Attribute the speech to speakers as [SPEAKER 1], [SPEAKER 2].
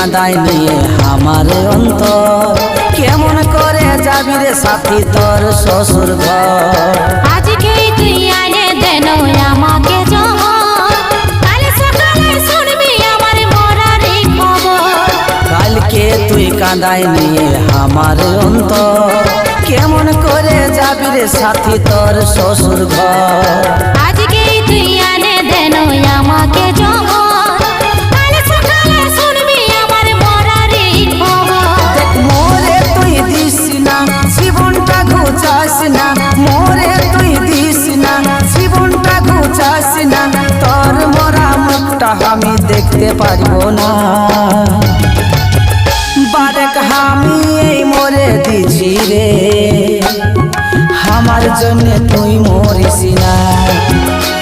[SPEAKER 1] কাঁদাই নিয়ে আমার অন্তর, কেমন করে যাবি রে সাথী তোর শ্বশুর ঘর।
[SPEAKER 2] আজকেই তুই আনে দেন আমাকে জহর, কাল সকালে শুনবি আমার মরার খবর।
[SPEAKER 1] কালকে তুই কাঁদাই নিয়ে আমার অন্তর, কেমন করে যাবি রে সাথী তোর শ্বশুর ঘর।
[SPEAKER 2] আজকেই তুই আনে দেন আমাকে জহর, কাল সকালে শুনবি আমার মরার খবর।
[SPEAKER 1] মোরে তুই দিস না জীবনটা ঘুচাস না, মোরে তুই দিস না জীবনটা ঘুচাস না, তোর মরা মুখটা আমি দেখতে পারবো না। বারেক আমি এই মরে দিছি রে, আমার জন্য